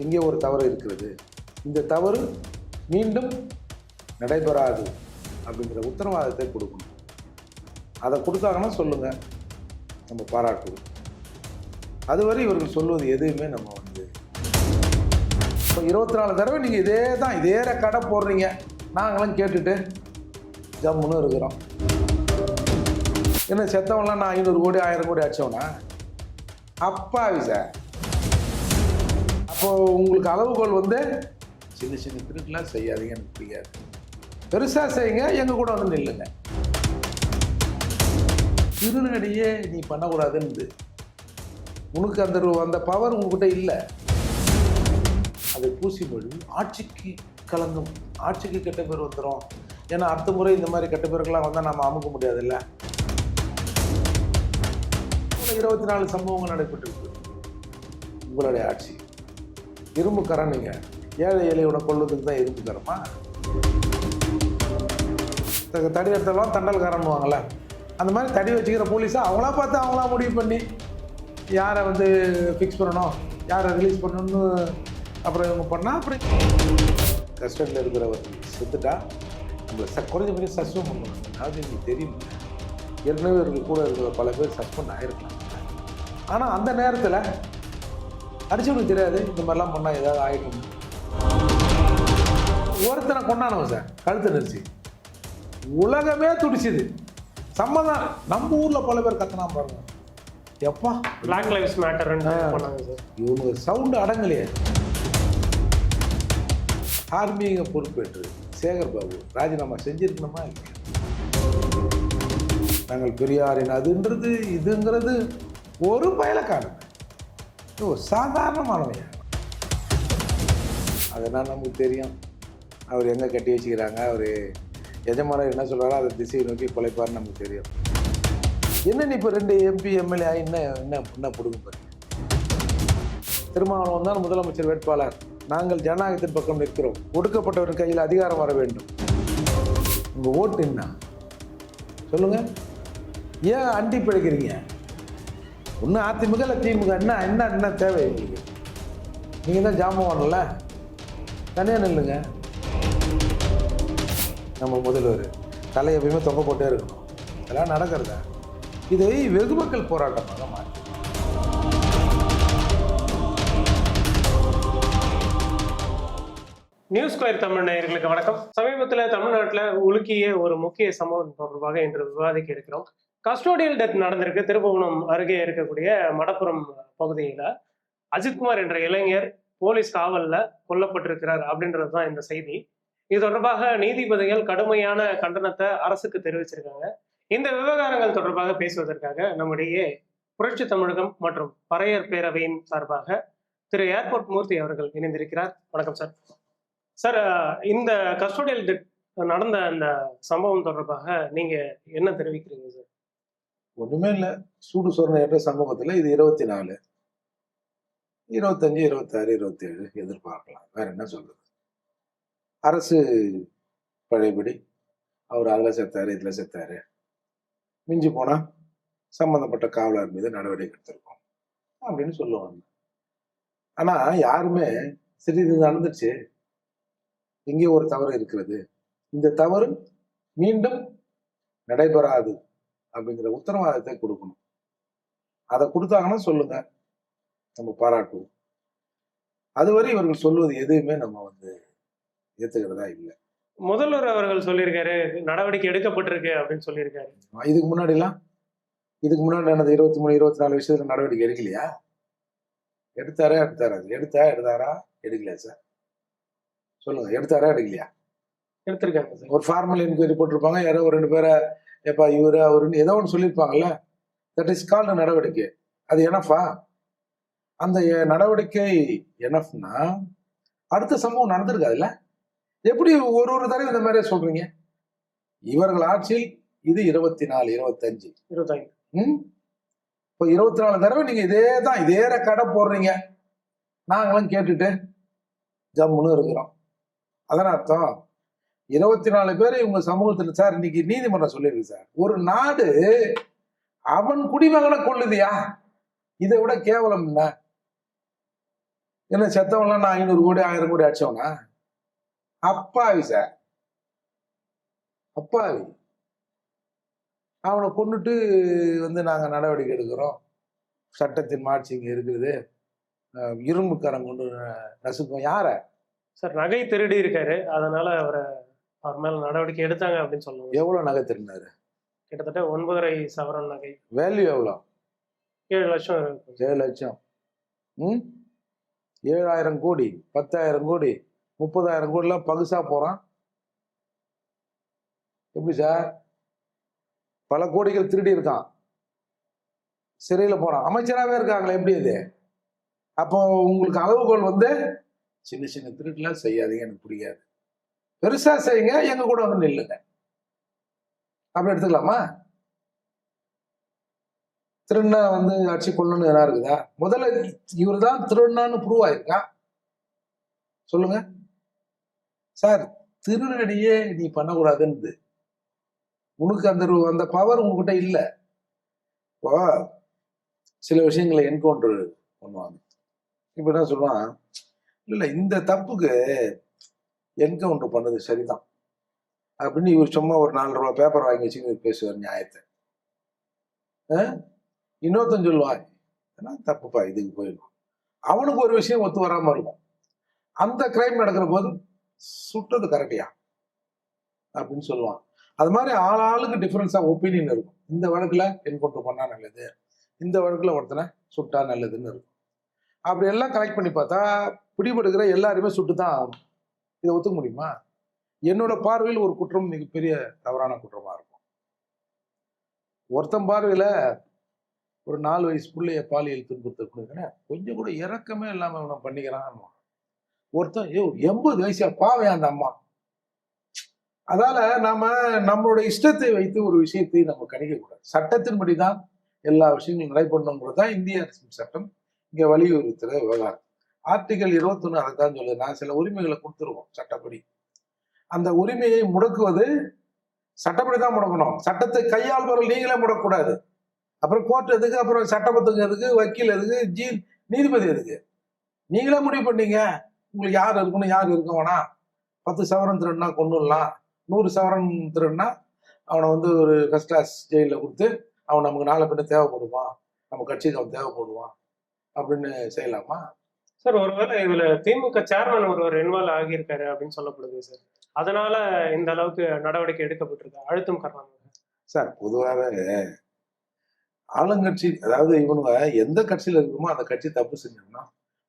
இங்கே ஒரு தவறு இருக்கிறது, இந்த தவறு மீண்டும் நடைபெறாது அப்படிங்கிற உத்தரவாதத்தை கொடுக்கணும். அதை கொடுத்தாங்கன்னா சொல்லுங்கள், நம்ம பாராட்டுவோம். அதுவரை இவர்கள் சொல்வது எதுவுமே நம்ம வந்து இப்போ 24 தடவை நீங்கள் இதே ரெக்கார்டை போடுறீங்க, நாங்களும் கேட்டுட்டு ஜம்முன்னு இருக்கிறோம். என்ன செத்தவன்லாம் நான் 500 கோடி 1000 கோடி அடிச்சவனா? அப்பாவி சார். அப்போ உங்களுக்கு அளவுகோல் வந்து சின்ன சின்ன திருட்டுலாம் செய்யாதீங்க, எனக்கு பிடிக்காது. பெருசாக செய்யுங்க, எங்கள் கூட வந்து நில்லுங்க. திருநடியே நீ பண்ணக்கூடாதுன்னு உனக்கு அந்த பவர் உங்ககிட்ட இல்லை. அதை பூசி மொழி ஆட்சிக்கு கலங்கும், ஆட்சிக்கு கெட்ட பேர் வந்துடும். ஏன்னா அடுத்த முறை இந்த மாதிரி கெட்ட பேருக்கெல்லாம் வந்தால் நம்ம அமுக்க முடியாதுல்ல. 24 சம்பவங்கள் நடைபெற்றிருக்கு உங்களுடைய ஆட்சி. இரும்பு கரம், நீங்கள் ஏழை எலையோட கொள்வதுக்கு தான் இரும்பு கரமா? தடி எடுத்தெல்லாம் தண்டல்காரன்னுவாங்கள்ல, அந்த மாதிரி தடி வச்சுக்கிற போலீஸாக அவங்களா பார்த்து அவங்களா முடிவு பண்ணி யாரை வந்து ஃபிக்ஸ் பண்ணணும், யாரை ரிலீஸ் பண்ணணும்னு அப்புறம் இவங்க பண்ணால் அப்படி கஸ்டடியில் இருக்கிறவர் செத்துட்டா நம்மளை குறைஞ்சபட்சம் சஸ்பெண்ட் பண்ணணும். அதாவது எனக்கு தெரியும், ஏற்கனவே இவர்கள் கூட இருக்கிற பல பேர் சஸ்பெண்ட் ஆகிருக்கலாம். ஆனால் அந்த நேரத்தில் அடிச்சவனுக்கு தெரியாது இந்த மாதிரிலாம் பண்ணால் ஏதாவது ஆகிடும். ஒருத்தனை கொண்டானவன் சார் கழுத்து நெரிச்சு உலகமே துடிச்சுது. சம்மதான் நம்ம ஊரில் பல பேர் கத்தனா பாருங்க. எப்பா பிளாக் லைவ்ஸ் மேட்டர் இவங்க சவுண்டு அடங்கலையே. ஆர்மிங்க பொறுப்பேற்று சேகர் பாபு ராஜினாமா செஞ்சிருக்கணுமா இல்லையா? நாங்கள் பெரியாரின் அதுன்றது இதுங்கிறது ஒரு பயலக்காரன், ஒரு சாதாரணமானவையா. அதனால் நமக்கு தெரியும் அவர் எங்கே கட்டி வச்சுக்கிறாங்க, அவர் எஜமானர் என்ன சொல்கிறாரோ அதை திசையை நோக்கி குலைப்பார்னு நமக்கு தெரியும். என்ன இப்போ 2 MP MLA என்ன கொடுக்க பாருங்க. திருமாவளவன் தான் முதலமைச்சர் வேட்பாளர். நாங்கள் ஜனநாயகத்தின் பக்கம் நிற்கிறோம். ஒடுக்கப்பட்டவரின் கையில் அதிகாரம் வர வேண்டும். உங்கள் ஓட்டு என்ன சொல்லுங்க? ஏன் அண்டி பிழைக்கிறீங்க? ஒன்று அதிமுக இல்லை திமுக, என்ன தேவை உங்களுக்கு? நீங்கள் தான் ஜாமவான்ல, தனியாக நில்லுங்க. நம்ம முதல்வர் தலையை எப்பயுமே தொங்க போட்டே இருக்கணும். அதெல்லாம் நடக்கிறதா? இதை வெகு மக்கள் போராட்டமாக மாற்றி நியூஸ் ஸ்கொயர் தமிழ் நேயர்களுக்கு வணக்கம். சமீபத்தில் தமிழ்நாட்டில் உலுக்கிய ஒரு முக்கிய சம்பவம் தொடர்பாக இன்று விவாதிக்க இருக்கிறோம். கஸ்டோடியல் டெத் நடந்திருக்கு. திருப்புவனம் அருகே இருக்கக்கூடிய மடப்புறம் பகுதியில் அஜித்குமார் என்ற இளைஞர் போலீஸ் காவலில் கொல்லப்பட்டிருக்கிறார் அப்படின்றது தான் இந்த செய்தி. இது தொடர்பாக நீதிபதிகள் கடுமையான கண்டனத்தை அரசுக்கு தெரிவிச்சிருக்காங்க. இந்த விவகாரங்கள் தொடர்பாக பேசுவதற்காக நம்முடைய புரட்சி தமிழகம் மற்றும் பறையர் பேரவையின் சார்பாக திரு ஏர்போர்ட் மூர்த்தி அவர்கள் இணைந்திருக்கிறார். வணக்கம் சார். சார், இந்த கஸ்டோடியல் டெத் நடந்த அந்த சம்பவம் தொடர்பாக நீங்க என்ன தெரிவிக்கிறீங்க சார்? ஒண்ணுமே இல்லை, சூடு சொரணை என்ற சமூகத்தில் இது 24, 25, 26, 27 எதிர்பார்க்கலாம். வேற என்ன சொல்றது? அரசு பழையபடி அவர் அதில் செத்தாரு இதில் செத்தாரு, மிஞ்சி போனா சம்பந்தப்பட்ட காவலர் மீது நடவடிக்கை எடுத்திருக்கோம் அப்படின்னு சொல்லுவாங்க. ஆனா யாருமே சரி இது நடந்துச்சு, இங்கே ஒரு தவறு இருக்கிறது, இந்த தவறு மீண்டும் நடைபெறாது அப்படிங்கிற உத்தரவாதத்தை கொடுக்கணும். அதை கொடுத்தாங்கன்னா சொல்லுங்க, நம்ம பாராட்டுவோம். அதுவரை இவர்கள் சொல்வது எதுவுமே நம்ம வந்து ஏத்துக்கிறதா இல்லை. முதல்வர் அவர்கள் சொல்லியிருக்காரு நடவடிக்கை எடுக்கப்பட்டிருக்கு அப்படின்னு சொல்லியிருக்காரு. இதுக்கு முன்னாடி நடந்த 23, 24 விஷயத்துல நடவடிக்கை எடுக்கலையா? எடுத்தாரா? அது எடுத்தாரா? எடுக்கலையா சார்? சொல்லுங்க, எடுத்தாரா எடுக்கலையா? எடுத்திருக்காங்க சார். ஒரு ஃபார்மல் என்கொயரி போட்டிருப்பாங்க, யாரோ ஒரு 2 பேரை எப்பா இவரு அவருன்னு ஏதோ ஒன்று சொல்லியிருப்பாங்கல்ல. தட் இஸ் கால்டு நடவடிக்கை. அது எனஃபா? அந்த நடவடிக்கை எனஃப்னா அடுத்த சம்பவம் நடந்திருக்காதுல்ல. எப்படி ஒரு தடவை இந்த மாதிரியே சொல்றீங்க? இவர்கள் ஆட்சியில் இது 24, 25, 25. இப்போ 24 தடவை நீங்க இதே ரெக்கார்டை போடுறீங்க, நாங்களும் கேட்டுட்டு ஜம்முன்னு இருக்கிறோம். அதன் அர்த்தம் 24 பேர் இவங்க சமூகத்தில் சார் இன்னைக்கு நீதிமன்றம் சொல்லியிருக்கு சார், ஒரு நாடு அவன் குடிமகனை கொள்ளுதியா? இதை விட கேவலம் என்ன? என்ன செத்தவன்லாம் நான் 500 கோடி 1000 கோடி அடிச்சவனா? அப்பாவி சார், அப்பாவி. அவனை கொண்டுட்டு நாங்க நடவடிக்கை எடுக்கிறோம், சட்டத்தின் மாட்சி இங்க இருக்குது, இரும்புக்காரன் கொண்டு நசுக்கும். யார சார் நகை திருடி இருக்காரு, அதனால அவர் மேல நடவடிக்கை எடுத்தாங்க அப்படின்னு சொல்லுவாங்க. எவ்வளவு நகை திருடினாரு? கிட்டத்தட்ட 9.5 சவரன் நகை. வேல்யூ எவ்வளோ? 7 லட்சம் இருக்கும். 7 லட்சம். 7,000 கோடி, 10,000 கோடி, 30,000 கோடிலாம் பகுசா போறான். எப்படி சார்? பல கோடிகள் திருடி இருக்கான், சிறையில போறான், அமைச்சராகவே இருக்காங்களே, எப்படி இது? அப்போ உங்களுக்கு அளவுகோல் சின்ன சின்ன திருட்டுலாம் செய்யாதீங்க, எனக்கு பிடிக்காது, பெருசா செய்யுங்க, எங்க கூட நில்லுங்க, அப்படி எடுத்துக்கலாமா? திருண்ணா அடிச்சு கொள்ளணும்னு யாரா இருக்குதா? முதல்ல இவர் தான் திருண்ணான்னு ப்ரூவ் ஆயிருக்கா? சொல்லுங்க சார். திருநடியே நீ பண்ணக்கூடாதுன்னு உனக்கு அந்த பவர் உங்ககிட்ட இல்ல. இப்போ சில விஷயங்களை என்கவுண்டர் பண்ணுவாங்க. இப்ப என்ன சொல்லுவான், இல்ல இந்த தப்புக்கு என்கவுண்டர் பண்ணது சரிதான் அப்படின்னு இவர் சும்மா ஒரு 4 ரூபாய் பேப்பர் வாங்கி வச்சு பேசுவார் நியாயத்தை. இன்னொருத்தன் சொல்லுவான், தப்புப்பா, இதுக்கு போயிடும். அவனுக்கு ஒரு விஷயம் ஒத்து வராம இருக்கும். அந்த கிரைம் நடக்கிற போது சுட்டது கரெக்டியா அப்படின்னு சொல்லுவான். அது மாதிரி ஆளுக்கு டிஃபரன்ஸ் ஆஃப் ஒப்பீனியன் இருக்கும். இந்த வழக்குல என்கவுண்டர் பண்ணா நல்லது, இந்த வழக்குல ஒருத்தனை சுட்டா நல்லதுன்னு இருக்கும். அப்படி எல்லாம் கலெக்ட் பண்ணி பார்த்தா பிடிபடுகிற எல்லாருமே சுட்டுதான் ஆகணும். இதை ஒத்துக்க முடியுமா? என்னோட பார்வையில் ஒரு குற்றம் மிகப்பெரிய தவறான குற்றமா இருக்கும். ஒருத்தன் பார்வையில ஒரு 4 வயசு பிள்ளைய பாலியல் துன்புறுத்த கொஞ்சம் கூட இறக்கமே இல்லாம அவனை பண்ணிக்கிறான். ஒருத்தன் 80 வயசா பாவையா அந்த அம்மா. அதால நாம நம்மளுடைய இஷ்டத்தை வைத்து ஒரு விஷயத்தை நம்ம கணிக்க கூடாது. சட்டத்தின்படிதான் எல்லா விஷயங்களும் நடைபெறணுங்கிறதுதான் இந்திய அரசியல் சட்டம் இங்க வலியுறுத்துற விவகாரம். ஆர்டிகல் 21 அதைத்தான் சொல்லுது. நான் சில உரிமைகளை கொடுத்துருவோம் சட்டப்படி. அந்த உரிமையை முடக்குவது சட்டப்படி தான் முடக்கணும். சட்டத்தை கையாள்பவர்கள் நீங்களே முடக்கூடாது. அப்புறம் கோர்ட் எதுக்கு, அப்புறம் சட்டபத்துக்கு எதுக்கு, வக்கீல் எதுக்கு, நீதிபதி எதுக்கு? நீங்களே முடிவு பண்ணீங்க உங்களுக்கு யார் இருக்கணும் யார் இருக்க வேணாம். 10 சவரன் திருடுனா கொண்டுடலாம், 100 சவரன் திருடுனா அவனை ஒரு ஃபர்ஸ்ட் கிளாஸ் ஜெயிலில் கொடுத்து அவன் நமக்கு நாளை பின்ன தேவைப்படுவான், நம்ம கட்சிக்கு அவன் தேவைப்படுவான் அப்படின்னு செய்யலாமா? சார் ஒருவேளை இதுல திமுக சேர்மன் ஒருவர் இன்வால்வ் ஆகியிருக்காரு அப்படின்னு சொல்லப்படுது சார். அதனால இந்த அளவுக்கு நடவடிக்கை எடுக்கப்பட்டிருக்கு, அழுத்தம் காரணமாக. சார் பொதுவாகவே ஆளுங்கட்சி, அதாவது இவனுங்க எந்த கட்சியில இருக்குமோ அந்த கட்சி தப்பு செஞ்சோம்னா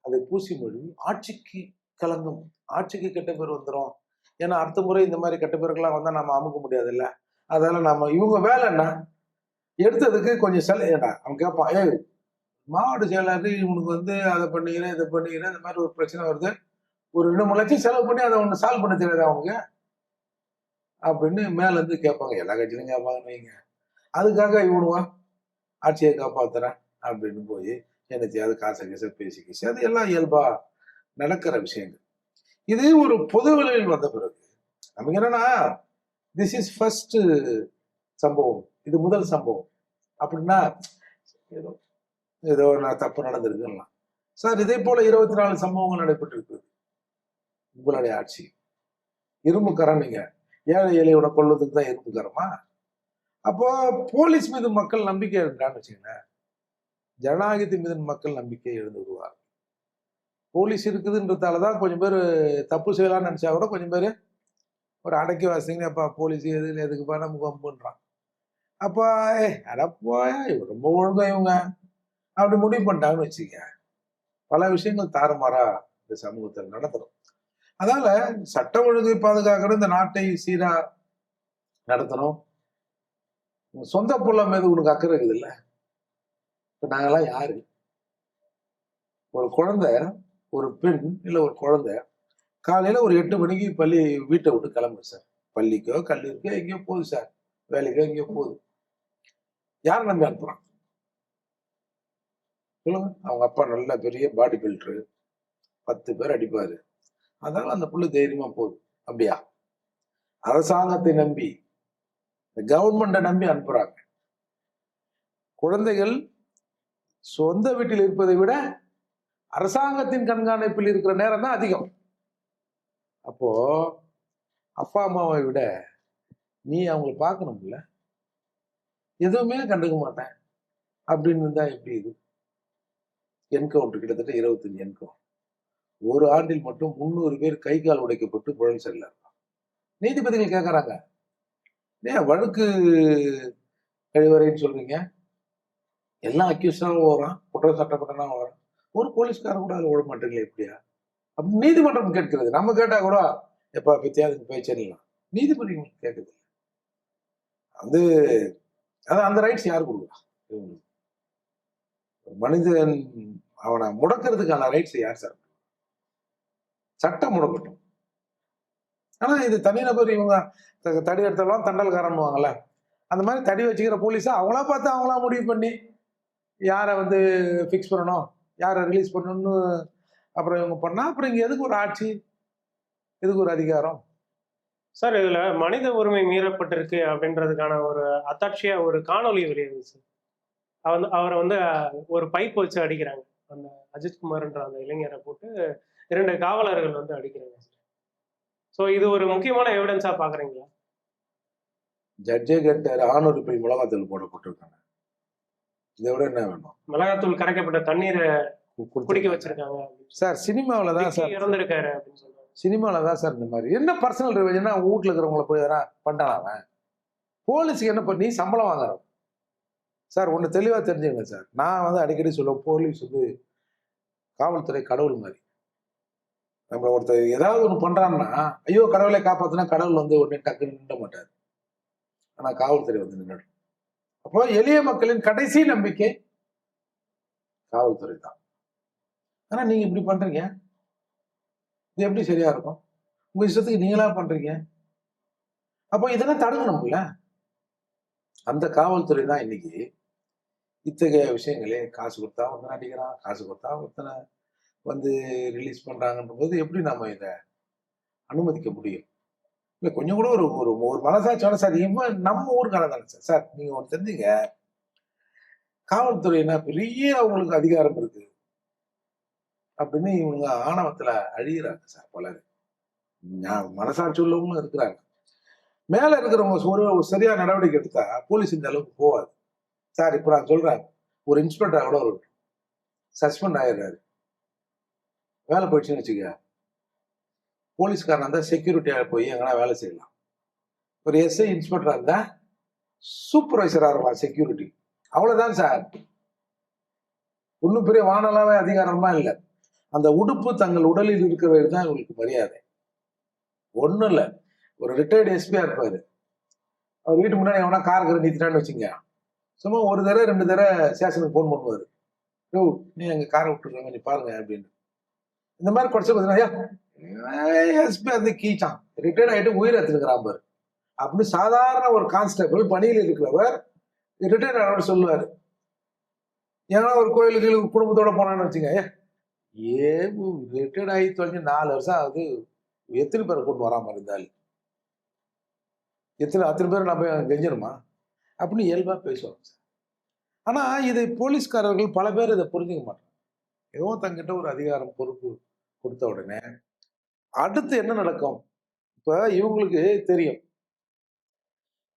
அதை பூசி மொழி ஆட்சிக்கு கலங்கும், ஆட்சிக்கு கெட்ட பேர் வந்துடும். ஏன்னா அடுத்த முறை இந்த மாதிரி கெட்ட பேருக்கெல்லாம் வந்தா நம்ம அமுக்க முடியாது இல்ல. அதனால நம்ம இவங்க வேலை என்ன, எடுத்ததுக்கு கொஞ்சம் அவன் கேட்பான், மாவட்ட செயலாளர் இவனுக்கு அதை பண்ணிக்கிறேன் இதை பண்ணிக்கிறேன், இந்த மாதிரி ஒரு பிரச்சனை வருது, ஒரு 2-3 லட்சம் செலவு பண்ணி அதை ஒன்று சால்வ் பண்ண தெரியாது அவங்க அப்படின்னு மேல இருந்து கேட்பாங்க. எல்லா கட்சியிலும் கேட்பாங்கன்னு வைங்க. அதுக்காக இவனுவா ஆட்சியை காப்பாத்துறேன் அப்படின்னு போய் என்னத்தையாவது காசை பேசி அது எல்லாம் இயல்பா நடக்கிற விஷயங்கள். இது ஒரு பொது விலையில் வந்த பிறகு நமக்கு என்னன்னா, திஸ் இஸ் ஃபர்ஸ்ட் சம்பவம், இது முதல் சம்பவம் அப்படின்னா ஏதோ தப்பு நடந்திருக்குலாம். சார் இதே போல 24 சம்பவங்கள் நடைபெற்று இருக்குது உங்களுடைய ஆட்சி. இரும்புக்காரன் நீங்க, ஏழை எளியவனை கொள்வதுக்கு தான் இரும்புக்காரமா? அப்போ போலீஸ் மீது மக்கள் நம்பிக்கை இருந்தான்னு வச்சுக்கோங்க, ஜனநாயகத்தின் மீது மக்கள் நம்பிக்கை எழுந்து விடுவார். போலீஸ் இருக்குதுன்றதாலதான் கொஞ்சம் பேர் தப்பு செய்யலாம்னு நினைச்சா கூட கொஞ்சம் பேர் ஒரு அடக்கி வாசிங்க, அப்பா போலீஸ் எதுக்குப்பா நமக்கு வம்புன்றான். அப்பா அடப்பா ரொம்ப ஒழுங்கா இவங்க அப்படி முடிவு பண்ணிட்டாங்கன்னு வச்சுக்க, பல விஷயங்கள் தாறுமாறா இந்த சமூகத்தில் நடத்துறோம். அதனால சட்ட ஒழுங்கை பாதுகாக்கிற இந்த நாட்டை சீரா நடத்தணும். சொந்த புள்ள மீது உனக்கு அக்கறை இருக்குது இல்ல. இப்ப நாங்கெல்லாம் யாரு? ஒரு குழந்தை, ஒரு பெண் இல்ல ஒரு குழந்தை காலையில ஒரு 8 மணிக்கு பள்ளி வீட்டை விட்டு கிளம்புது சார். பள்ளிக்கோ கல்லூரிக்கோ எங்கேயோ போகுது சார், வேலைக்கோ எங்கேயோ போகுது. யார் நம்பி அனுப்புறான் சொல்லுங்க? அவங்க அப்பா நல்ல பெரிய பாடி பில்டரு, 10 பேர் அடிப்பாரு, அதனால அந்த புள்ள தைரியமா போகுது. அப்படியா? அரசாங்கத்தை நம்பி, கவர்மெண்ட்டை நம்பி அனுப்புறாங்க. குழந்தைகள் சொந்த வீட்டில் இருப்பதை விட அரசாங்கத்தின் கண்காணிப்பில் இருக்கிற நேரம் தான் அதிகம். அப்போ அப்பா அம்மாவை விட நீ அவங்களை பார்க்கணும்ல, எதுவுமே கண்டுக்க மாட்டேன் அப்படின்னு இருந்தா எப்படி இது? என்கவுண்டர் கிட்டத்தட்ட 25 என்கவுண்டர். ஒரு ஆண்டில் மட்டும் 300 பேர் கை கால் உடைக்கப்பட்டு புழல் செல்ல. நீதிபதிகள் கேட்கறாங்க, ஏன் வழக்கு கழிவறைன்னு சொல்றீங்க? எல்லாம் அக்யூஸ்டாவும் வரான், குற்றம் சாட்டப்பட்டனா வரான், ஒரு போலீஸ்காரன் கூட அதில் விட மாட்டேங்களே எப்படியா அப்படின்னு நீதிமன்றம் கேட்கிறது. நம்ம கேட்டா கூட எப்பா பத்தியாவது பேச்சலாம், நீதிபதிகள் கேட்குது. வந்து அதான் அந்த ரைட்ஸ் யாரு கொடுக்குறா? மனிதன் அவனை முடக்கிறதுக்கான ரைட்ஸ் யார் சார்? சட்டம் முடக்கட்டும். ஆனா இது தனிநபர், இவங்க தடி எடுத்தவங்க தண்டல்காரன்னுவாங்கல்ல, அந்த மாதிரி தடி வச்சுக்கிற போலீஸா அவங்களா பார்த்து அவங்களா முடிவு பண்ணி யாரை வந்து ஃபிக்ஸ் பண்ணணும், யாரை ரிலீஸ் பண்ணணும்னு அப்புறம் இவங்க பண்ணா அப்புறம் இங்க எதுக்கு ஒரு ஆட்சி, எதுக்கு ஒரு அதிகாரம்? சார் இதுல மனித உரிமை மீறப்பட்டிருக்கு அப்படின்றதுக்கான ஒரு அத்தாட்சியா ஒரு காணொலி வெளியிருந்துச்சு. அவரை வந்து ஒரு பைப் வச்சு அடிக்கிறாங்க. அந்த அஜித்குமார்ன்ற அந்த இளைஞரை போட்டு 2 காவலர்கள் வந்து அடிக்கிறாங்க. ஸோ இது ஒரு முக்கியமான எவிடன்ஸா பாக்குறீங்களா? ஜட்ஜே கேட்டாரு, ஆணுறுப்பில் மிளகாத்தூள் போடப்பட்டிருக்காங்க, இதை விட என்ன வேணும்? மிளகாத்தூள் கரைக்கப்பட்ட தண்ணீரை குடிக்க வச்சிருக்காங்க சார். சினிமாவில் தான் சார் இறந்திருக்காரு அப்படின்னு சொல்றாங்க. சினிமாவில் தான் சார் இந்த மாதிரி என்ன பர்சனல் ரிவெஞ்சுன்னா வீட்டில் இருக்கிறவங்கள போய் எதனா பண்ணிட்டான் அவன். போலீஸுக்கு என்ன பண்ணி சம்பளம் வாங்குறோம் சார். ஒன்று தெளிவாக தெரிஞ்சுங்க சார். நான் வந்து அடிக்கடி சொல்லுவேன், போலீஸ் வந்து காவல்துறை கடவுள் மாதிரி. நம்ம ஒருத்தர் ஏதாவது ஒன்று பண்றான்னா, ஐயோ கடவுளை காப்பாத்தினா கடவுள் வந்து உடனே டக்குன்னு நின்ற மாட்டார். ஆனா காவல்துறை வந்து நின்றுடும். அப்போ எளிய மக்களின் கடைசி நம்பிக்கை காவல்துறை தான். ஆனா நீங்க இப்படி பண்றீங்க, இது எப்படி சரியா இருக்கும்? உங்க இஷ்டத்துக்கு நீங்களா பண்றீங்க. அப்போ இதெல்லாம் தடுக்கணும்ல. அந்த காவல்துறை தான் இன்னைக்கு இத்தகைய விஷயங்களே காசு கொடுத்தா ஒருத்தனை அடிக்கிறான், காசு கொடுத்தா ஒருத்தனை வந்து ரிலீஸ் பண்றாங்கன்ற போது எப்படி நம்ம இதை அனுமதிக்க முடியும்? இல்ல கொஞ்சம் கூட ஒரு ஒரு ஒரு மனசாட்சியோட சார், இவன் நம்ம ஊருக்கான தானே சார். சார் நீங்க ஒன்று தெரிஞ்சுங்க, காவல்துறைனா பெரிய அவங்களுக்கு அதிகாரம் இருக்கு அப்படின்னு இவங்க ஆணவத்துல அழிகிறாங்க சார். பலர் மனசாட்சி உள்ளவங்களும் இருக்கிறாங்க. மேல இருக்கிறவங்க ஒரு சரியா நடவடிக்கை எடுத்தா போலீஸ் இந்த அளவுக்கு போகாது சார். இப்ப நான் சொல்றேன், ஒரு இன்ஸ்பெக்டர் கூட ஒரு சஸ்பெண்ட் ஆயிடுறாரு, வேலை போயிடுச்சுன்னு வச்சுக்க, போலீஸ்காரன் இருந்தா செக்யூரிட்டியா போய் எங்கன்னா வேலை செய்யலாம். ஒரு எஸ்ஐ இன்ஸ்பெக்டரா இருந்தா சூப்பர்வைசரா இருக்கலாம் செக்யூரிட்டி. அவ்வளவுதான் சார். ஒன்னும் பெரிய வானலாவே அதிகாரமா இல்லை. அந்த உடுப்பு தங்கள் உடலில் இருக்கிறது தான் இவங்களுக்கு மரியாதை. ஒண்ணும் இல்லை, ஒரு ரிட்டையர்டு எஸ்பியா இருப்பாரு, அவர் வீட்டு முன்னாடி எவனா கார் நிறுத்திட்டான்னு வச்சுங்க, சும்மா ஒரு தடவை 2 தடவை ஸ்டேஷனுக்கு போன் பண்ணுவாரு, யோ நீ எங்க காரை விட்டுருக்காங்க நீ பாருங்க அப்படின்னு. இந்த மாதிரி குறைச்ச பார்த்தீங்கன்னா எஸ்பி வந்து கீச்சான் ரிட்டையர்ட் ஆகிட்டு உயிர் எடுத்துருக்கிறான் பாரு அப்படின்னு சாதாரண ஒரு கான்ஸ்டபிள் பணியில் இருக்கிறவர் ரிட்டையர்ட் ஆனவர் சொல்லுவாரு. ஏன்னா ஒரு கோயிலுக்கு குடும்பத்தோட போனான்னு வச்சுங்க, ரிட்டையர்ட் ஆகி தொலைஞ்சு 4 வருஷம் ஆகுது, எத்தனை பேரை கொண்டு வராம இருந்தாலும் அத்தனை பேர் நம்ம கெஞ்சணுமா அப்படின்னு இயல்பா பேசுவாங்க சார். ஆனா இதை போலீஸ்காரர்கள் பல பேர் இதை புரிஞ்சுக்க மாட்டாங்க. ஏதோ தங்கிட்ட ஒரு அதிகாரம் பொறுப்பு கொடுத்த உடனே அடுத்து என்ன நடக்கும்? இப்ப இவங்களுக்கு தெரியும்,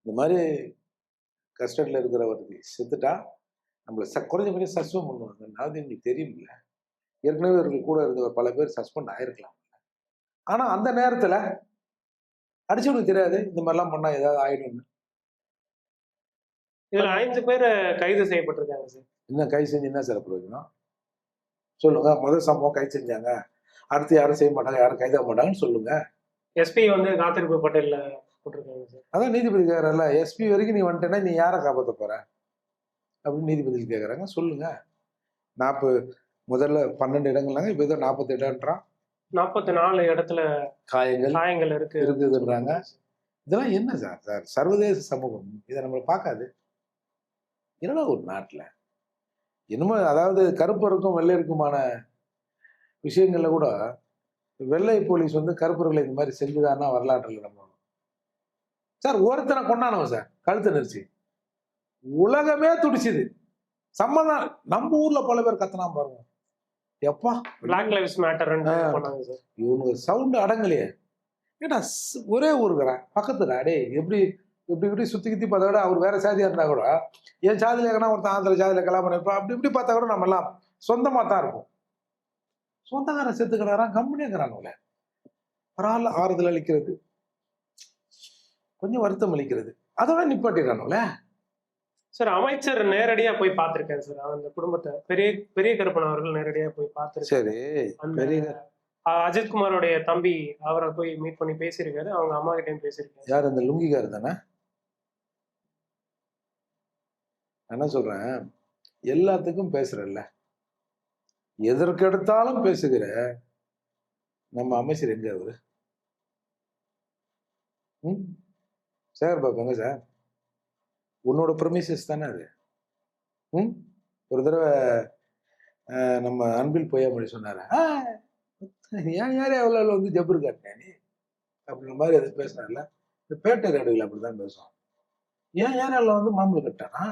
இந்த மாதிரி கஸ்டடியில் இருக்கிறவருக்கு செத்துட்டா நம்மளை குறைஞ்சபடி சஸ்பெண்ட் பண்ணுவாங்க. அதாவது எங்களுக்கு தெரியும்ல, ஏற்கனவே இவர்கள் கூட இருந்த பல பேர் சஸ்பெண்ட் ஆயிருக்கலாம். ஆனா அந்த நேரத்துல அடிச்சவனுக்கு தெரியாது இந்த மாதிரிலாம் பண்ணா ஏதாவது ஆயிடும்னு. இதுல 5 பேர் கைது செய்யப்பட்டிருக்காங்க சார். இன்னும் கைது செஞ்சு என்ன சார் பிரயோஜனம் சொல்லுங்க? முதல் சம்பவம் கைது செஞ்சாங்க, அடுத்து யாரும் செய்ய மாட்டாங்க, யாரும் கைதாக மாட்டாங்கன்னு சொல்லுங்க. எஸ்பி வந்து காத்திருப்பு பட்டியல போட்டிருக்காங்க சார். அதான் நீதிபதி கேட்கறல, எஸ்பி வரைக்கும் நீ வந்துட்டேன்னா நீ யாரை காப்பாற்ற போற அப்படின்னு நீதிபதி கேட்கறாங்க. சொல்லுங்க. 40 முதல்ல 12 இடங்கள்லாங்க, இப்போ ஏதோ 40 இடம்ன்றான். 44 இடத்துல காயங்கள் இருக்குதுன்றாங்க. இதெல்லாம் என்ன சார்? சார் சர்வதேச சமூகம் இதை நம்மளை பார்க்காது. என்னடா ஒரு நாட்டில் என்னமோ, அதாவது கருப்பருக்கும் வெள்ளையருக்குமான விஷயங்கள்ல கூட வெள்ளை போலீஸ் வந்து கருப்பர்களை இந்த மாதிரி செஞ்சுதான்னா வரலாற்றில் நம்ம சார் ஒருத்தனை கொண்டானவன் சார் கழுத்து நெரிச்சு உலகமே துடிச்சுது. சம்மதான் நம்ம ஊர்ல பல பேர் கத்தனா பாருங்க. எப்பா பிளாக் லைவ்ஸ் மேட்டர் பண்ணாங்க சார். இவனுக்கு சவுண்டு அடங்கலையே. ஏன்னா ஒரே ஊருக்குறேன் பக்கத்துல அடே எப்படி இப்படி இப்படி சுத்தி கித்தி பார்த்தா கூட அவர் வேற சாதியா இருந்தா கூட என் சாதியில எங்கன்னா ஒருத்தன் ஆந்திர சாதியில கல்யாணம் பண்ணிருப்பான். அப்படி இப்படி பார்த்தா கூட நம்ம எல்லாம் சொந்தமா தான் இருப்போம். சொந்தக்காரன் செத்துக்கிறாரான் கம்பெனியாங்கிறானுங்களே. பரவாயில்ல, ஆறுதல் அளிக்கிறது, கொஞ்சம் வருத்தம் அளிக்கிறது, அதோட நிப்பாட்டிடுறானுங்களே. சார் அமைச்சர் நேரடியா போய் பார்த்திருக்கேன் சார். அந்த குடும்பத்தை பெரிய பெரிய கருப்பன் அவர்கள் நேரடியா போய் பார்த்திருக்கேன். சரி, பெரிய அஜித்குமாரோடைய தம்பி அவரை போய் மீட் பண்ணி பேசியிருக்காரு. அவங்க அம்மா கிட்டையும் பேசியிருக்காரு. யார் அந்த லுங்கிக்காரு தானே? என்ன சொல்றேன், எல்லாத்துக்கும் பேசுறல்ல, எதற்கெடுத்தாலும் பேசுகிற நம்ம அமைச்சர் எங்க அவரு? சார் பாப்பாங்க சார், உன்னோட ப்ரொமிசஸ் தானே அது. ஒரு தடவை நம்ம அன்பில் பொய்யாமொழி சொன்னார, ஏன் யாரே எவ்வளோ வந்து ஜபுரு காட்டினேன் நீ அப்படின்ற மாதிரி அது பேசினார்ல. இந்த பேட்டை காடுகள் அப்படிதான் பேசுவான். ஏன் ஏரியாவில் வந்து மாம்பழம் கட்டானா,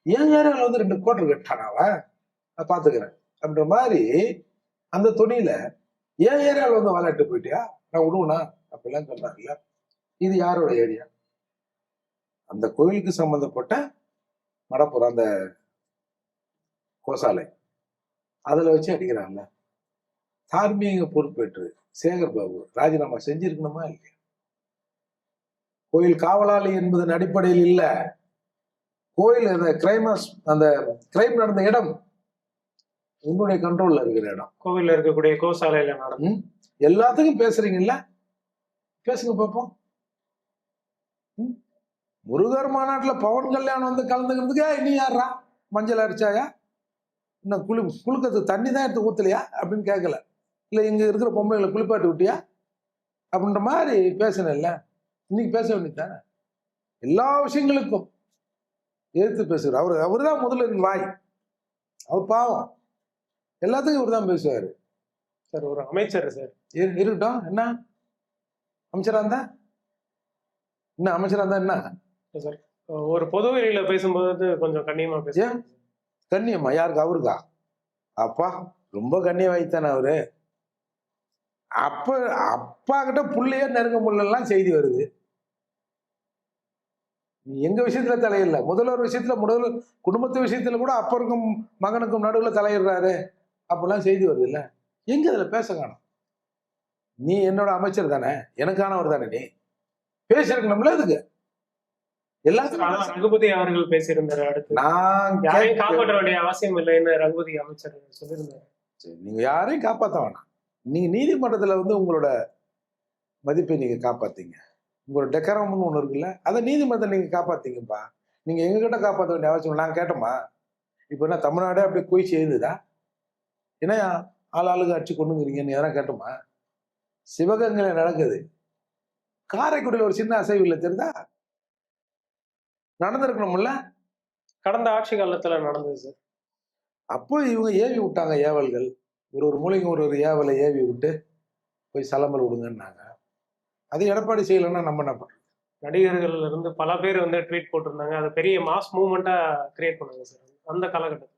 ஏன் ஏரியாவில் வந்து 2 கோட்டர் கட்டானாவ நான் பாத்துக்கிறேன் அப்படின்ற மாதிரி அந்த துணியில ஏன் ஏரியாவில் வந்து விளையாட்டு போயிட்டியா நான் விடுவேனா அப்படிலாம் சொல்றாருல்ல. இது யாரோட ஏரியா? அந்த கோயிலுக்கு சம்பந்தப்பட்ட மடப்புறம் அந்த கோசாலை அதுல வச்சு அடிக்கிறான்ல. தார்மீக பொறுப்பேற்று சேகர் பாபு ராஜினாமா செஞ்சிருக்கணுமா இல்லையா? கோயில் காவலாளி என்பதன் அடிப்படையில் இல்ல, கோயில் அந்த கிரைம் நடந்த இடம் உன்னுடைய கண்ட்ரோல்ல இருக்கிற இடம். கோவில்ல இருக்கக்கூடிய கோசாலையில நடந்து எல்லாத்துக்கும் பேசுறீங்கல்ல, பேசுங்க பார்ப்போம். முருகர் மாநாட்டுல பவன் கல்யாணம் வந்து கலந்துக்கிறதுக்கா இனி யாரா மஞ்சள் அரிச்சாயா? இன்னும் குளுக்கிறதுக்கு தண்ணி தான் எடுத்து ஊத்தலையா அப்படின்னு கேட்கல. இல்ல இங்க இருக்கிற பொம்பளைகளை குளிப்பாட்டி விட்டியா அப்படின்ற மாதிரி பேசணும்ல. இன்னைக்கு பேச வேண்டியதானே? எல்லா விஷயங்களுக்கும் எதிர்த்து பேசுகிறார். அவருதான் முதல்ல வாய். அவர் பாவம், எல்லாத்துக்கும் இவர் தான் பேசுவாரு. சார் ஒரு அமைச்சர் சார் இருக்கட்டும், என்ன அமைச்சரா இருந்தா என்ன, அமைச்சரா இருந்தா என்ன சார், ஒரு பொது வெளியில பேசும்போது கொஞ்சம் கண்ணியமா பேசுறேன். கண்ணியமா யாருக்கு? அவருக்கா? அப்பா ரொம்ப கண்ணியம் வைத்தானே அவரு. அப்பா கிட்ட புள்ளைய நெருங்க முடியலாம் செய்தி வருது. நீ எங்க விஷயத்துல தலையிடல, முதல்வர் விஷயத்துல, முதல்வர் குடும்பத்து விஷயத்துல கூட அப்பருக்கும் மகனுக்கும் நடுவுல தலையிடுறாரு அப்பெல்லாம் செய்தி வருது இல்ல. எங்க அதுல பேச காணும்? நீ என்னோட அமைச்சர் தானே, எனக்கானவர் தானே, நீ பேசிருக்கணும்ல. அதுக்கு எல்லாத்துக்கும் ரகுபதி அவர்கள் பேசியிருந்தாரு. அடுத்து நான் யாரையும் காப்பாற்ற வேண்டிய அவசியம் இல்லைன்னு ரகுபதி அமைச்சர் சொல்லியிருந்தாரு. நீங்க யாரையும் காப்பாற்ற வேணாம். நீங்க நீதிமன்றத்துல வந்து உங்களோட மதிப்பை நீங்க காப்பாத்தீங்க. உங்களோட டெக்கரம்னு ஒண்ணு இருக்குல்ல, அதை நீதிமன்றத்தை நீங்க காப்பாத்தீங்கப்பா. நீங்க எங்க கிட்ட காப்பாற்ற வேண்டிய அவசியம் நாங்க கேட்டோமா? இப்ப என்ன தமிழ்நாடே அப்படி போய் செய்யுதுதா? ஏன்னா ஆளுக்கு அடிச்சு கொண்டுங்கிறீங்கன்னு எதனா கேட்டோமா? சிவகங்கையில நடக்குது, காரைக்குடியில் ஒரு சின்ன அசைவு இல்லை தெரியுதா? நடந்திருக்கணும்ல. கடந்த ஆட்சி காலத்துல நடந்தது சார். அப்போ இவங்க ஏவி விட்டாங்க ஏவல்கள். ஒரு மூலிகை ஒரு ஏவலை ஏவி விட்டு போய் சலம்பல் விடுங்கன்னாங்க. அது எடப்பாடி செய்யலைன்னா நம்ம என்ன பண்றோம்? நடிகர்கள்ல இருந்து பல பேர் வந்து ட்வீட் போட்டிருந்தாங்க. அது பெரிய மாஸ் மூவ்மெண்டா கிரியேட் பண்ணாங்க சார் அந்த காலகட்டத்தில்.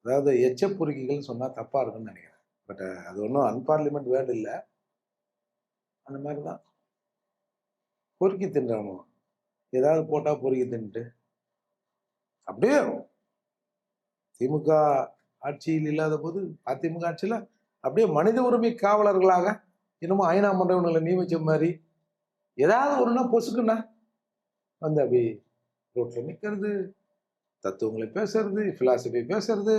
அதாவது எச்ச பொறுக்கிகள்னு சொன்னா தப்பா இருக்குன்னு நினைக்கிறேன். பட் அது ஒன்றும் அன்பார்லிமெண்ட் வேர்டு இல்லை. அந்த மாதிரிதான் பொறுக்கி தின்றணும். ஏதாவது போட்டா பொறுக்கி தின்ட்டு அப்படியே திமுக ஆட்சியில் இல்லாத போது அதிமுக ஆட்சியில அப்படியே மனித உரிமை காவலர்களாக இன்னமும் ஐநா மன்றவங்களை நியமிச்ச மாதிரி ஏதாவது ஒண்ணுனா பொசுக்குன்னா வந்து அப்படி ரோட்ல நிக்கிறது, தத்துவங்களை பேசுறது, பிலாசபி பேசுறது,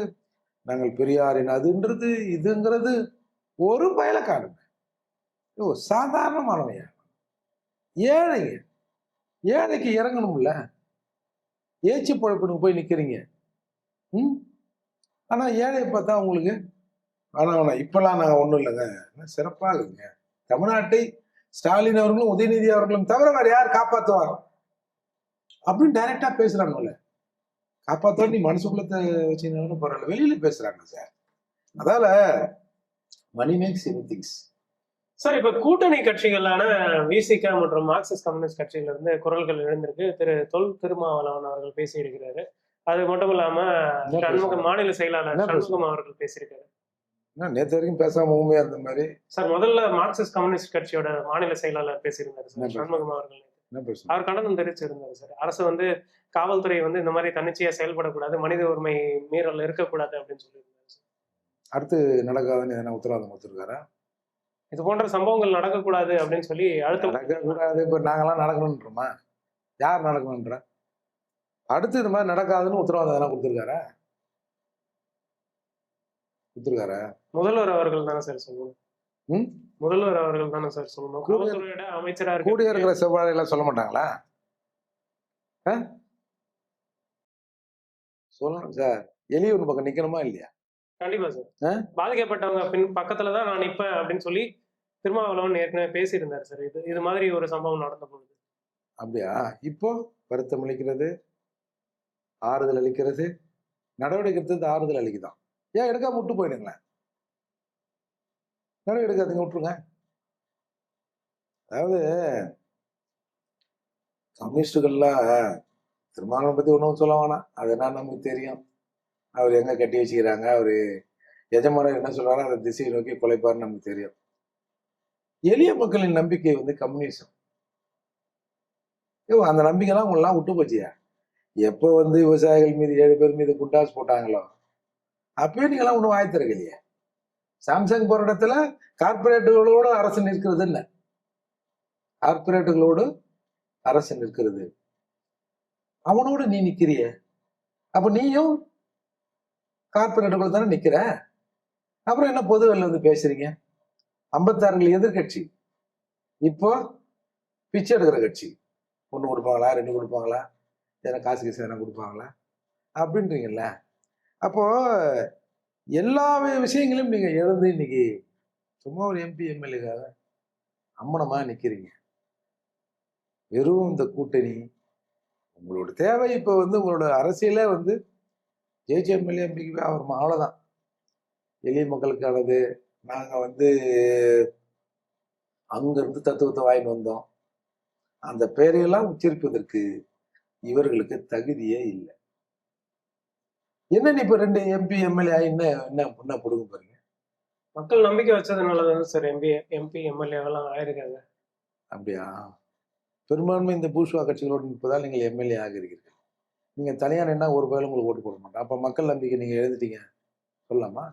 நாங்கள் பெரியாரின் அதுன்றது இதுங்கிறது ஒரு பயல காணுங்க. சாதாரணமானவையா? ஏழைங்க, ஏழைக்கு இறங்கணும்ல. ஏச்சி பழப்பினுக்கு போய் நிக்கிறீங்க. ஆனா ஏழையை பார்த்தா உங்களுக்கு ஆனா இப்பெல்லாம் நாங்க ஒண்ணும் இல்லைங்க, சிறப்பா இருக்குங்க. தமிழ்நாட்டை ஸ்டாலின் அவர்களும் உதயநிதி அவர்களும் தவிர வேற யார் காப்பாத்துவார் அப்படின்னு டைரக்டா பேசுறாங்கல்ல. காப்பாத்த நீ மனசுக்குள்ளத்தை வச்சுன்னு பரவாயில்ல, வெளியில பேசுறாங்க சார். அதால மணி மேக்ஸ் எனிதிங்ஸ். சார் இப்ப கூட்டணி கட்சிகளான விசிக மற்றும் மார்க்சிஸ்ட் கம்யூனிஸ்ட் கட்சியில இருந்து குரல்கள் எழுந்திருக்கு. தொல் திருமாவளவன் அவர்கள் பேசியிருக்கிறாரு. அது மட்டும் இல்லாம மாநில செயலாளர் சண்முகம் அவர்கள் பேசியிருக்காரு. என்ன நேற்று வரைக்கும் பேசாம ஊமையா இருந்த மாதிரி சார் முதல்ல மார்க்சிஸ்ட் கம்யூனிஸ்ட் கட்சியோட மாநில செயலாளர் பேசியிருந்தாரு என்ன சார் சண்முகம் அவர்கள். என்ன பேசணும்? அவர் கண்டனம் தெரிவிச்சிருந்தாரு சார். அரசு வந்து காவல்துறை வந்து இந்த மாதிரி தன்னிச்சையா செயல்படக்கூடாது, மனித உரிமை மீறல் இருக்கக்கூடாது அப்படின்னு சொல்லியிருந்தாரு சார். அடுத்து நடக்காதுன்னு எதனா உத்தரவாதம் கொடுத்துருக்காரா? இது போன்ற சம்பவங்கள் நடக்கக்கூடாது அப்படின்னு சொல்லி அழுத்தம் நடக்கக்கூடாது. இப்ப நாங்கெல்லாம் நடக்கணுன்றோமா? யார் நடக்கணுன்ற? அடுத்து இந்த மாதிரி நடக்காதுன்னு உத்தரவாதம் எதனா கொடுத்துருக்காரா? கொடுத்துருக்காரா? முதல்வர் அவர்கள் தானே சார் சொல்லணும். ம் முதல்வர் அவர்கள் தானே சார் சொல்லணும். காவல்துறையோட அமைச்சரா கூடிய இருக்க இருக்கிற செவ்வாழையெல்லாம் சொல்ல மாட்டாங்களா? சொல்லணும் சார். எலி ஒன்று பக்கம் நிக்கணுமா இல்லையா? கண்டிப்பா சார். பாதிக்கப்பட்டவங்க பின் பக்கத்துலதான் நான் நிப்பேன் அப்படின்னு சொல்லி திருமாவளவன் ஏற்கனவே பேசியிருந்தாரு சார். இது மாதிரி ஒரு சம்பவம் நடந்த பொழுது. அப்படியா? இப்போ வருத்தம் அளிக்கிறது, ஆறுதல் அளிக்கிறது, நடவடிக்கை எடுத்தது ஆறுதல் அளிக்குதான். ஏன் எடுக்காம விட்டு போயிடுங்களேன்? நடவடிக்கை எடுக்காதீங்க, விட்டுருங்க. அதாவது கம்யூனிஸ்டுகள்லாம் திருமாவளவன் பத்தி ஒன்றும் சொல்ல வேணாம். அதெல்லாம் நமக்கு தெரியும். அவர் எங்க கட்டி வச்சுக்கிறாங்க, அவரு எஜமானர் என்ன சொல்றாரோ அந்த திசையை நோக்கி கொலைப்பாருன்னு நமக்கு தெரியும். எளிய மக்களின் நம்பிக்கை வந்து கம்யூனிசம். அந்த நம்பிக்கைலாம் உங்களெல்லாம் விட்டு போச்சியா? எப்போ வந்து விவசாயிகள் மீது 7 பேர் மீது குண்டாஸ் போட்டாங்களோ அப்பயே நீங்களாம் ஒன்றும் வாய் திறக்கலையே. சாம்சங் போற இடத்துல கார்பரேட்டுகளோடு அரசு நிற்கிறது என்ன? கார்பரேட்டுகளோடு அரசு நிற்கிறது. அவனோடு நீ நிக்கிறிய, அப்ப நீயும் கார்பரேட்டுகள் தானே நிக்கிற. அப்புறம் என்ன பொது வெளில வந்து பேசுறீங்க? 56 எதிர்கட்சி, இப்போ பிச்சை எடுக்கிற கட்சி. 1 கொடுப்பாங்களா, 2 கொடுப்பாங்களா, எதனா காசு கீசு எதனா கொடுப்பாங்களா அப்படின்றீங்கல்ல. அப்போ எல்லா விஷயங்களையும் நீங்க எழுந்து இன்னைக்கு சும்மா ஒரு எம்பி எம்எல்ஏக்காக அம்மனமா நிக்கிறீங்க. வெறும் இந்த கூட்டணி உங்களோட தேவை. இப்ப வந்து உங்களோட அரசியலே வந்து ஜெயிச்ச எம்எல்ஏ எம்பிக்கு ஆகிறோமா, அவ்வளவுதான். எளிய மக்களுக்கானது. நாங்க வந்து அங்க இருந்து தத்துவத்தை வாங்கிட்டு வந்தோம். அந்த பெயரையெல்லாம் உச்சரிப்பதற்கு இவர்களுக்கு தகுதியே இல்லை. என்ன இப்ப 2 எம்பி எம்எல்ஏ என்ன என்ன என்ன கொடுக்க போறீங்க? மக்கள் நம்பிக்கை வச்சதுனாலதான் சார் எம்பி எம்எல்ஏ எல்லாம் ஆயிருக்காங்க. அப்படியா? பெரும்பான்மை இந்த பூஷ்வா கட்சிகளோடு நிற்பதால் நீங்கள் எம்எல்ஏ ஆகிறீர்கள். நீங்க தனியா நின்னா ஒரு பேரும் உங்களுக்கு ஓட்டு போட மாட்டோம். அப்ப மக்கள் நம்பிக்கை நீங்க எழுதிட்டீங்க சொல்லாமா?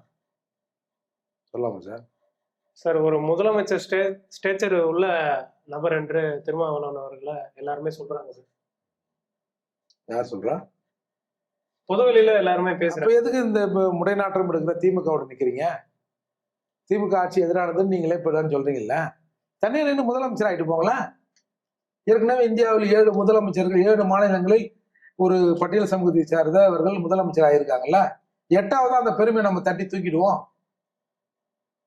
சொல்லாமா சார்? சார் ஒரு முதலமைச்சர் ஸ்டேச்சர் உள்ள நபர் என்று திருமாவளவன் அவர்களை எல்லாருமே சொல்றாங்க சார். யார் சொல்றா? பொதுவெளியில எல்லாருமே அப்ப பேசுறாங்க. எதுக்கு இந்த முடைநாற்றம் எடுக்கிற திமுகவோட நிக்கிறீங்க? திமுக ஆட்சி எதிரானதுன்னு நீங்களே இப்பதான் சொல்றீங்கல்ல. தனியா நின்று முதலமைச்சர் ஆயிட்டு போங்களா? ஏற்கனவே இந்தியாவில் 7 முதலமைச்சர்கள் 7 மாநிலங்களில் ஒரு பட்டியல் சமூகத்தை சார்ந்தவர்கள் முதலமைச்சர் ஆயிருக்காங்கல்ல. 8வது அந்த பெருமையை நம்ம தட்டி தூக்கிடுவோம்.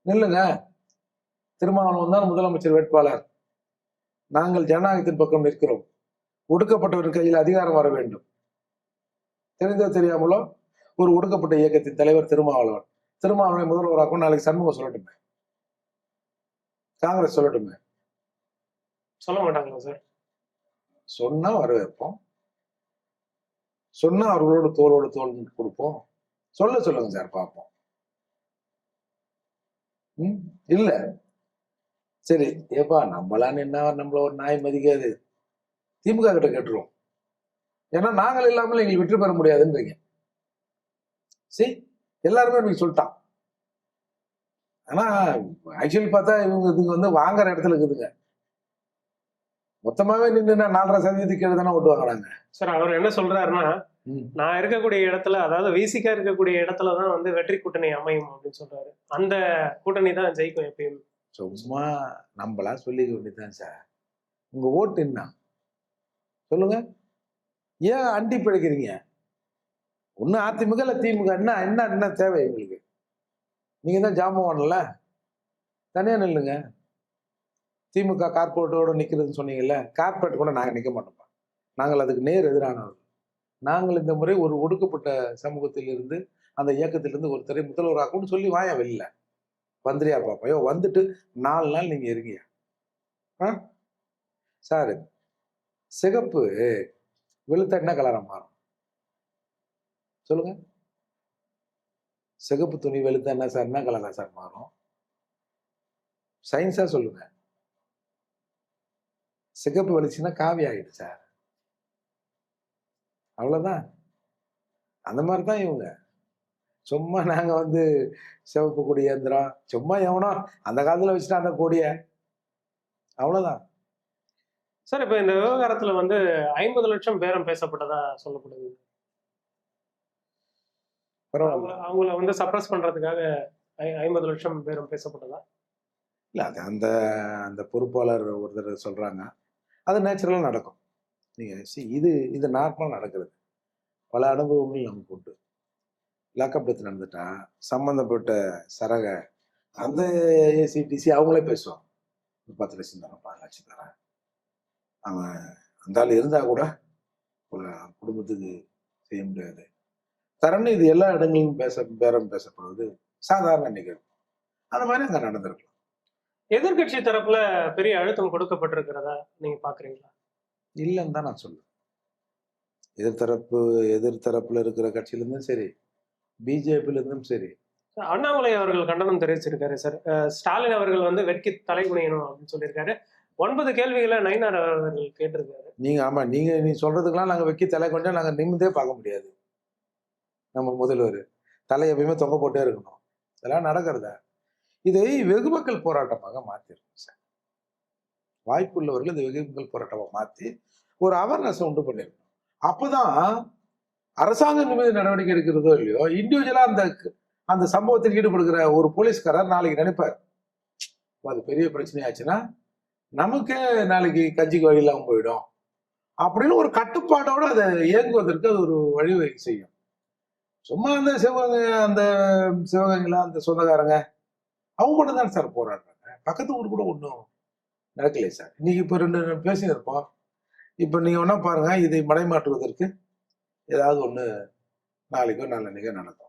நில்லுங்க. திருமாவளவன் தான் முதலமைச்சர் வேட்பாளர். நாங்கள் ஜனநாயகத்தின் பக்கம் நிற்கிறோம். ஒடுக்கப்பட்டவரின் கையில் அதிகாரம் வர வேண்டும். தெரிந்தோ தெரியாமலோ ஒரு ஒடுக்கப்பட்ட இயக்கத்தின் தலைவர் திருமாவளவன். திருமாவளவனை முதல்வராக்கும் நாளைக்கு சண்முகம் சொல்லட்டுமே, காங்கிரஸ் சொல்லட்டுமே. சொல்ல மாட்டாங்களா சார்? சொன்னா வரவேற்போம். சொன்னா அவர்களோட தோளோடு தோல் கொடுப்போம். சொல்லுங்க சார், பார்ப்போம். இல்ல சரி ஏப்பா நம்மளான்னு என்ன, நம்மள ஒரு நாய் மதிக்காது. திமுக கிட்ட கேட்டுருவோம். ஏன்னா நாங்கள் இல்லாமல் எங்களுக்கு வெற்றி பெற முடியாதுன்றீங்க. சரி, எல்லாருமே நீங்க சொல்லிட்டான். ஆனா ஆக்சுவலி பார்த்தா இவங்க இதுக்கு வந்து வாங்குற இடத்துல இருக்குதுங்க. மொத்தமாவே நின்று 4.5% கீழே தானே ஓட்டு வாங்குறாங்க. சார் அவர் என்ன சொல்றாருன்னா, நான் இருக்கக்கூடிய இடத்துல, அதாவது விசிகா இருக்கக்கூடிய இடத்துலதான் வந்து வெற்றி கூட்டணி அமையும் அப்படின்னு சொல்றாரு. அந்த கூட்டணி தான் ஜெயிக்கும் எப்பயும். சும்மா நம்மளா சொல்லிக்க வேண்டியதுதான் சார். உங்க ஓட்டு என்ன சொல்லுங்க? ஏன் அண்டி பிழைக்கிறீங்க? ஒண்ணு அதிமுக இல்ல திமுக. என்ன என்ன என்ன தேவை உங்களுக்கு? நீங்க தான் ஜாம்பவான்ல, தனியா நில்லுங்க. திமுக கார்பரேட்டோட நிக்கிறதுன்னு சொன்னீங்கல்ல, கார்பரேட் கூட நாங்க நிக்க மாட்டோம். நாங்கள் அதுக்கு நேர் எதிரானவர்கள். நாங்கள் இந்த முறை ஒரு ஒடுக்கப்பட்ட சமூகத்தில் இருந்து அந்த இயக்கத்திலிருந்து ஒருத்தரை முதல்வராக்கும்னு சொல்லி வாயா வெளில வந்துறியா பாப்பா? வந்துட்டு 4 நாள் நீங்க இருங்கயா. சார், சிகப்பு வெளுத்த என்ன கலரா மாறும் சொல்லுங்க? சிகப்பு துணி வெளுத்தா என்ன சார், என்ன கலரா சார் மாறும்? சயின்ஸா சொல்லுங்க. சிகப்பு வெளிச்சுன்னா காவி ஆகிடுது சார். அவ்வளவுதான். அந்த மாதிரிதான் இவங்க. சும்மா நாங்க வந்து சிவப்பு கொடி ஏந்திரம், சும்மா எவனோ அந்த காலத்துல வச்சுட்டா அந்த கொடிய, அவ்வளவுதான். சார் இப்ப இந்த விவகாரத்துல வந்து 50 லட்சம் பேரம் பேசப்பட்டதா சொல்லப்படுது. பரவாயில்ல. அவங்கள வந்து சப்ரஸ் பண்றதுக்காக 50 லட்சம் பேரம் பேசப்பட்டதா? இல்ல அது அந்த அந்த பொறுப்பாளர் ஒருத்தர் சொல்றாங்க. அது நேச்சுரலா நடக்கும். நீங்க இது இது நார்மலா நடக்கிறது. பல அனுபவங்கள் நமக்கு உண்டு. லாக்அப் டெத் நடந்துட்டா சம்பந்தப்பட்ட சரக அந்த ஏசிடிசி அவங்களே பேசுவாங்க. 10 லட்சம் தரேன், 5 லட்சம் தரேன். அவன் அந்த ஆள் இருந்தா கூட ஒரு குடும்பத்துக்கு செய்ய முடியாது. தரன்னு இது எல்லா இடங்களிலும் பேரம் பேசப்படுவது சாதாரண நிகழ்வு. அந்த மாதிரி அங்க நடந்திருக்கலாம். எதிர்கட்சி தரப்புல பெரிய அழுத்தம் கொடுக்கப்பட்டிருக்கிறதா நீங்க பாக்குறீங்களா? இல்லைன்னு தான் நான் சொல்லுவேன். எதிர்த்தரப்புல இருக்கிற கட்சியில இருந்தும் சரி, பிஜேபியில இருந்தும் சரி. அண்ணாமலை அவர்கள் கண்டனம் தெரிவிச்சிருக்காரு சார். ஸ்டாலின் அவர்கள் வந்து வெட்கி தலைகுனியணும் அப்படின்னு சொல்லியிருக்காரு. 9 கேள்விகளை நயினார் அவர்கள் கேட்டிருக்காரு. நீ சொல்றதுக்கெல்லாம் நாங்க வைக்க தலை கொண்டா நாங்க நிமிந்தே பார்க்க முடியாது. நம்ம முதல்வர் தலை எப்பயுமே தொங்க போட்டே இருக்கணும். இதெல்லாம் நடக்கிறதா? இதை வெகு மக்கள் போராட்டமாக மாத்திருக்கோம் சார். வாய்ப்புள்ளவர்கள் இந்த வெகு மக்கள் போராட்டமாக மாத்தி ஒரு அவேர்னஸ் உண்டு பண்ணிருக்கணும். அப்பதான் அரசாங்கம் மீது நடவடிக்கை எடுக்கிறதோ இல்லையோ, இண்டிவிஜுவலா அந்த சம்பவத்தில் ஈடுபடுகிற ஒரு போலீஸ்காரர் நாளைக்கு நினைப்பார், அது பெரிய பிரச்சனையாச்சுன்னா நமக்கே நாளைக்கு கட்சிக்கு வழி இல்லாம போயிடும் அப்படின்னு ஒரு கட்டுப்பாட்டோட அதை இயங்குவதற்கு அது ஒரு வழிவகை செய்யும். சும்மா அந்த சிவகங்கையில அந்த சொந்தக்காரங்க அவங்க மட்டும் தான் சார் போராடுறாங்க. பக்கத்து ஊர் கூட ஒன்றும் நடக்கலையே சார். இன்னைக்கு இப்போ 2 பேசியிருப்போம். இப்போ நீங்க ஒன்னா பாருங்க, இதை மடைமாற்றுவதற்கு ஏதாவது ஒண்ணு நாளைக்கோ நாளன்னைக்கோ நடக்கும்.